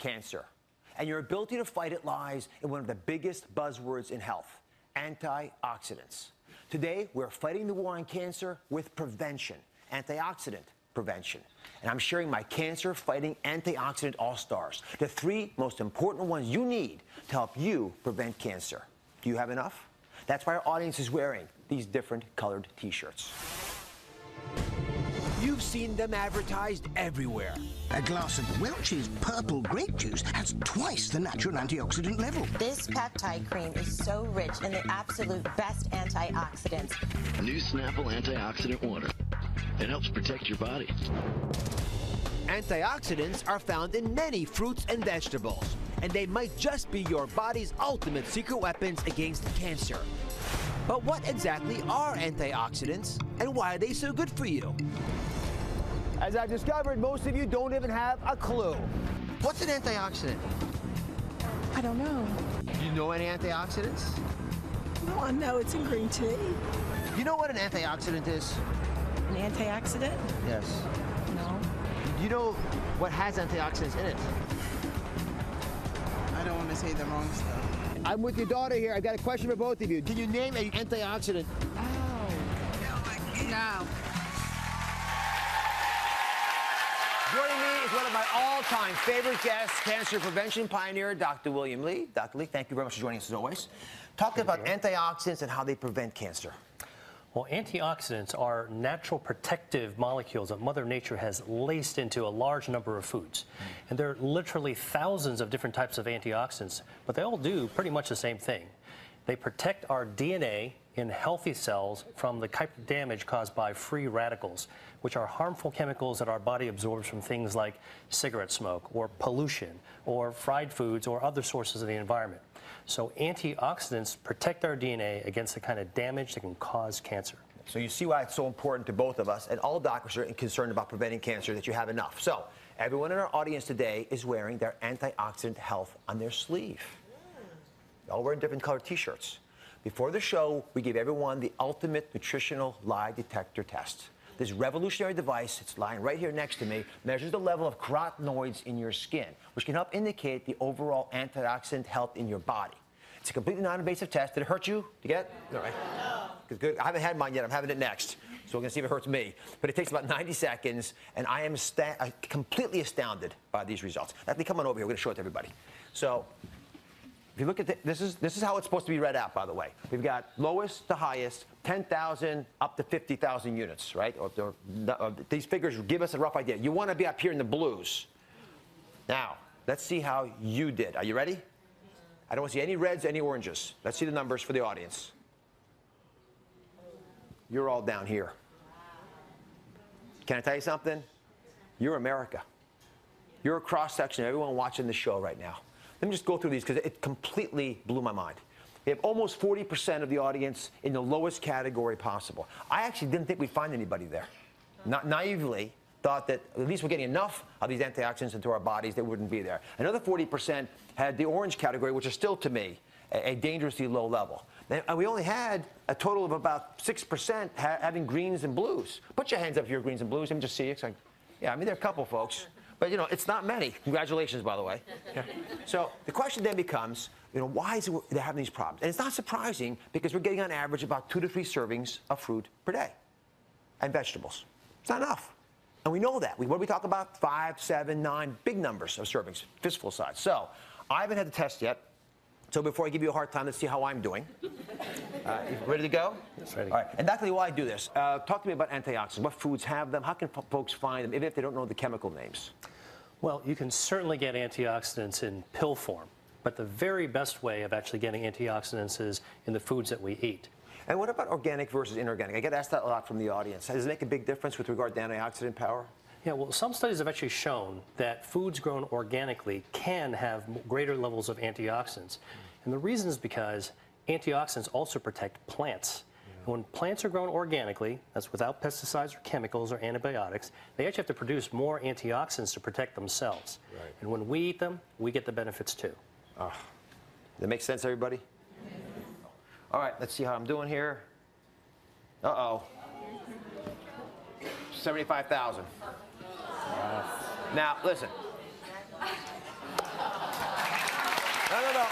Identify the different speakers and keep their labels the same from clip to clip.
Speaker 1: cancer. And your ability to fight it lies in one of the biggest buzzwords in health, antioxidants. Today, we're fighting the war on cancer with prevention, antioxidant prevention. And I'm sharing my cancer-fighting antioxidant all-stars, the 3 most important ones you need to help you prevent cancer. Do you have enough? That's why our audience is wearing these different colored T-shirts. You've seen them advertised everywhere.
Speaker 2: A glass of Welch's purple grape juice has twice the natural antioxidant level.
Speaker 3: This peptide cream is so rich in the absolute best antioxidants.
Speaker 4: New Snapple Antioxidant Water. It helps protect your body.
Speaker 1: Antioxidants are found in many fruits and vegetables, and they might just be your body's ultimate secret weapons against cancer. But what exactly are antioxidants, and why are they so good for you? As I've discovered, most of you don't even have a clue. What's an antioxidant?
Speaker 5: I don't know.
Speaker 1: Do you know any antioxidants?
Speaker 5: No, I know it's in green tea.
Speaker 1: Do you know what an antioxidant is?
Speaker 5: An antioxidant?
Speaker 1: Yes.
Speaker 5: No.
Speaker 1: Do you know what has antioxidants in it?
Speaker 5: I don't want to say the wrong stuff.
Speaker 1: I'm with your daughter here. I've got a question for both of you. Can you name an antioxidant?
Speaker 5: Oh. No.
Speaker 1: Joining me is one of my all-time favorite guests, cancer prevention pioneer, Dr. William Li. Dr. Li, thank you very much for joining us as always. Talk about antioxidants and how they prevent cancer.
Speaker 6: Well, antioxidants are natural protective molecules that Mother Nature has laced into a large number of foods. And there are literally thousands of different types of antioxidants, but they all do pretty much the same thing. They protect our DNA in healthy cells from the type of damage caused by free radicals, which are harmful chemicals that our body absorbs from things like cigarette smoke or pollution or fried foods or other sources of the environment. So antioxidants protect our DNA against the kind of damage that can cause cancer.
Speaker 1: So you see why it's so important to both of us, and all doctors are concerned about preventing cancer, that you have enough. So everyone in our audience today is wearing their antioxidant health on their sleeve. They're all wearing different colored T-shirts. Before the show, we gave everyone the ultimate nutritional lie detector test. This revolutionary device, it's lying right here next to me, measures the level of carotenoids in your skin, which can help indicate the overall antioxidant health in your body. It's a completely non-invasive test. Did it hurt you to get? All right. Good. I haven't had mine yet. I'm having it next. So we're going to see if it hurts me. But it takes about 90 seconds, and I am completely astounded by these results. Now, come on over here. We're going to show it to everybody. So if you look at this is how it's supposed to be read out, by the way. We've got lowest to highest, 10,000 up to 50,000 units, right? These figures give us a rough idea. You want to be up here in the blues. Now, let's see how you did. Are you ready? I don't want to see any reds, any oranges. Let's see the numbers for the audience. You're all down here. Can I tell you something? You're America. You're a cross-section of everyone watching the show right now. Let me just go through these because it completely blew my mind. We have almost 40% of the audience in the lowest category possible. I actually didn't think we'd find anybody there. Not naively thought that at least we're getting enough of these antioxidants into our bodies that wouldn't be there. Another 40% had the orange category, which is still, to me, a dangerously low level. And we only had a total of about 6% having greens and blues. Put your hands up if you're greens and blues. Let me just see. It's like, yeah, I mean, there are a couple folks. But, you know, it's not many. Congratulations, by the way. Yeah. So the question then becomes, you know, why is it they're having these problems? And it's not surprising because we're getting on average about 2 to 3 servings of fruit per day and vegetables. It's not enough. And we know that. What do we talk about? 5, 7, 9, big numbers of servings, fistful size. So I haven't had the test yet. So before I give you a hard time, let's see how I'm doing. Ready to go?
Speaker 6: Yes, ready.
Speaker 1: All right. And Dr. Lee, while I do this, talk to me about antioxidants. What foods have them? How can folks find them, even if they don't know the chemical names?
Speaker 6: Well, you can certainly get antioxidants in pill form, but the very best way of actually getting antioxidants is in the foods that we eat.
Speaker 1: And what about organic versus inorganic? I get asked that a lot from the audience. Does it make a big difference with regard to antioxidant power?
Speaker 6: Yeah, well, some studies have actually shown that foods grown organically can have greater levels of antioxidants. And the reason is because antioxidants also protect plants. And when plants are grown organically, that's without pesticides or chemicals or antibiotics, they actually have to produce more antioxidants to protect themselves. Right. And when we eat them, we get the benefits too.
Speaker 1: That makes sense, everybody? All right, let's see how I'm doing here. Uh-oh. 75,000. Now, listen. No.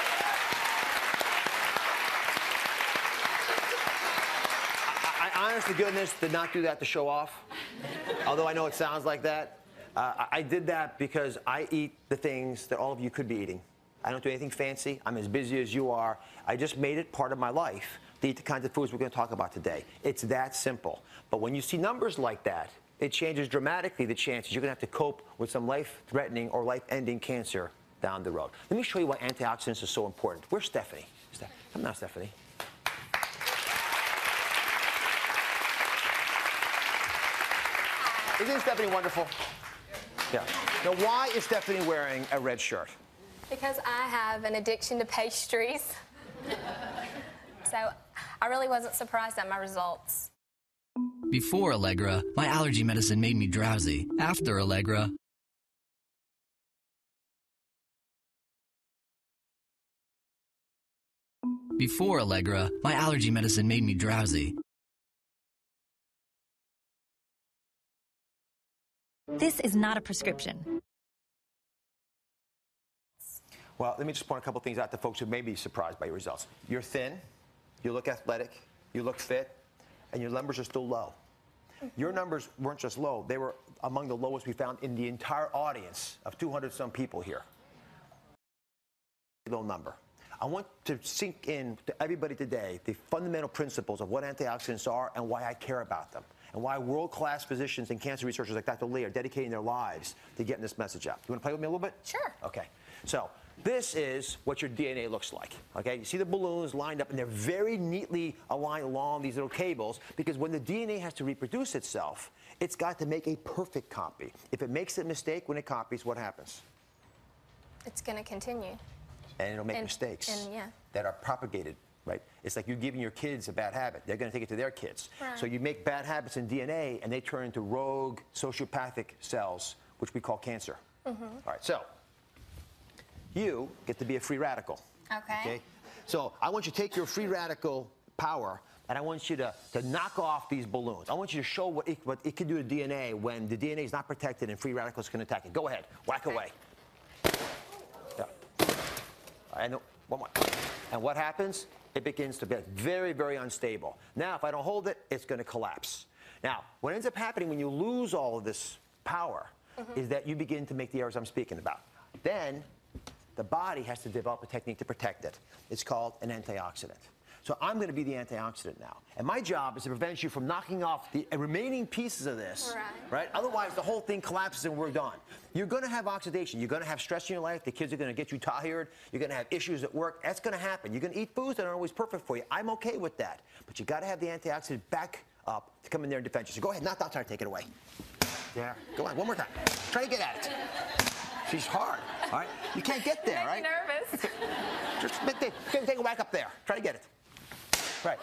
Speaker 1: I honest to goodness did not do that to show off, although I know it sounds like that. I did that because I eat the things that all of you could be eating. I don't do anything fancy. I'm as busy as you are. I just made it part of my life to eat the kinds of foods we're going to talk about today. It's that simple. But when you see numbers like that, it changes dramatically the chances you're going to have to cope with some life-threatening or life-ending cancer down the road. Let me show you why antioxidants are so important. Where's Stephanie? Come now, Stephanie. Isn't Stephanie wonderful? Yeah. Now, why is Stephanie wearing a red shirt?
Speaker 7: Because I have an addiction to pastries. So I really wasn't surprised at my results.
Speaker 8: Before Allegra, my allergy medicine made me drowsy. After Allegra, my allergy medicine made me drowsy.
Speaker 9: This is not a prescription.
Speaker 1: Well, let me just point a couple things out to folks who may be surprised by your results. You're thin, you look athletic, you look fit, and your numbers are still low. Your numbers weren't just low, they were among the lowest we found in the entire audience of 200-some people here. Low number. I want to sink in to everybody today the fundamental principles of what antioxidants are and why I care about them, and why world-class physicians and cancer researchers like Dr. Lee are dedicating their lives to getting this message out. You want to play with me a little bit?
Speaker 7: Sure.
Speaker 1: Okay. So this is what your DNA looks like. Okay, you see the balloons lined up, and they're very neatly aligned along these little cables, because when the DNA has to reproduce itself, it's got to make a perfect copy. If it makes a mistake when it copies, what happens?
Speaker 7: It's going to continue.
Speaker 1: And it'll make mistakes
Speaker 7: yeah.
Speaker 1: that are propagated, right? It's like you're giving your kids a bad habit. They're going to take it to their kids.
Speaker 7: Right.
Speaker 1: So you make bad habits in DNA, and they turn into rogue sociopathic cells, which we call cancer. All right, so you get to be a free radical.
Speaker 7: Okay.
Speaker 1: So I want you to take your free radical power, and I want you to knock off these balloons. I want you to show what it can do to DNA when the DNA is not protected and free radicals can attack it. Go ahead. Whack away. Yeah. And one more. And what happens? It begins to be very, very unstable. Now, if I don't hold it, it's going to collapse. Now, what ends up happening when you lose all of this power is that you begin to make the errors I'm speaking about. Then the body has to develop a technique to protect it. It's called an antioxidant. So I'm going to be the antioxidant now. And my job is to prevent you from knocking off the remaining pieces of this. Right? Otherwise, the whole thing collapses and we're done. You're going to have oxidation. You're going to have stress in your life. The kids are going to get you tired. You're going to have issues at work. That's going to happen. You're going to eat foods that aren't always perfect for you. I'm okay with that. But you got to have the antioxidant back up to come in there and defend you. So go ahead. Not try to take it away. Yeah. Go on. One more time. Try to get at it. She's hard. All right? You can't get there, right?
Speaker 7: I'm nervous.
Speaker 1: Just take it back up there. Try to get it. Right.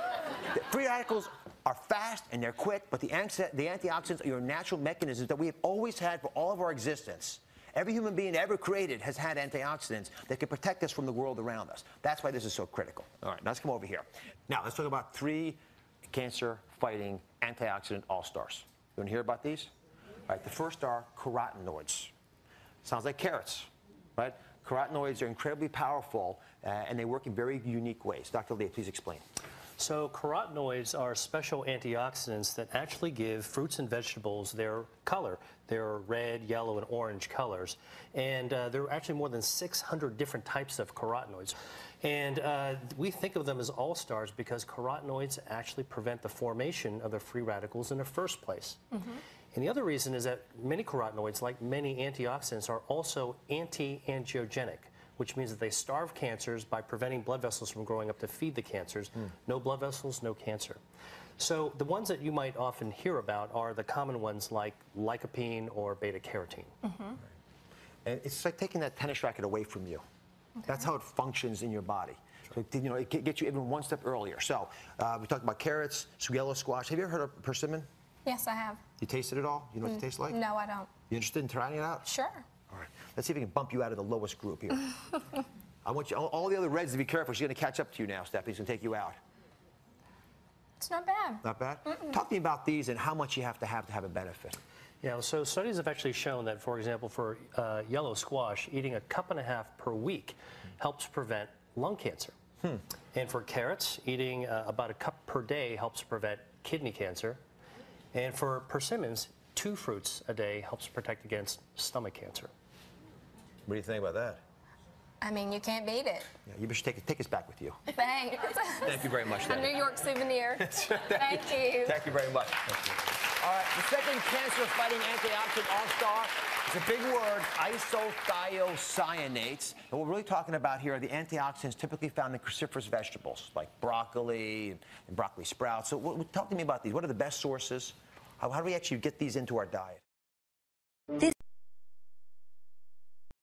Speaker 1: The free radicals are fast and they're quick, but the antioxidants are your natural mechanisms that we have always had for all of our existence. Every human being ever created has had antioxidants that can protect us from the world around us. That's why this is so critical. All right, now let's come over here. Now, let's talk about 3 cancer-fighting antioxidant all-stars. You want to hear about these? All right, the first are carotenoids. Sounds like carrots, right? Carotenoids are incredibly powerful, and they work in very unique ways. Dr. Lee, please explain.
Speaker 6: So carotenoids are special antioxidants that actually give fruits and vegetables their color. They're red, yellow, and orange colors. And there are actually more than 600 different types of carotenoids. And we think of them as all-stars because carotenoids actually prevent the formation of the free radicals in the first place. And the other reason is that many carotenoids, like many antioxidants, are also anti-angiogenic, which means that they starve cancers by preventing blood vessels from growing up to feed the cancers. No blood vessels, no cancer. So the ones that you might often hear about are the common ones like lycopene or beta-carotene.
Speaker 1: And it's like taking that tennis racket away from you. That's how it functions in your body. So, you know, it gets you even one step earlier. So we talked about carrots, yellow squash. Have you ever heard of persimmon?
Speaker 7: Yes, I have.
Speaker 1: You tasted it all? You know what it tastes like?
Speaker 7: No, I don't.
Speaker 1: You interested in trying it out?
Speaker 7: Sure.
Speaker 1: All right. Let's see if we can bump you out of the lowest group here. I want you, all the other reds to be careful. She's going to catch up to you now, Stephanie. She's going to take you out.
Speaker 7: It's not bad.
Speaker 1: Not bad? Talk to me about these and how much you have to have a benefit.
Speaker 6: Yeah, so studies have actually shown that, for example, for yellow squash, eating a cup and a half per week helps prevent lung cancer. And for carrots, eating about a cup per day helps prevent kidney cancer. And for persimmons, 2 fruits a day helps protect against stomach cancer.
Speaker 1: What do you think about that?
Speaker 7: I mean, you can't beat it.
Speaker 1: Yeah, you should take us back with you.
Speaker 7: Thanks.
Speaker 1: Thank you very much,
Speaker 7: A
Speaker 1: Debbie.
Speaker 7: New York souvenir. Thank you.
Speaker 1: Thank you very much. All right, the second cancer-fighting antioxidant all-star is a big word, isothiocyanates. And what we're really talking about here are the antioxidants typically found in cruciferous vegetables, like broccoli and broccoli sprouts. So talk to me about these. What are the best sources? How do we actually get these into our diet?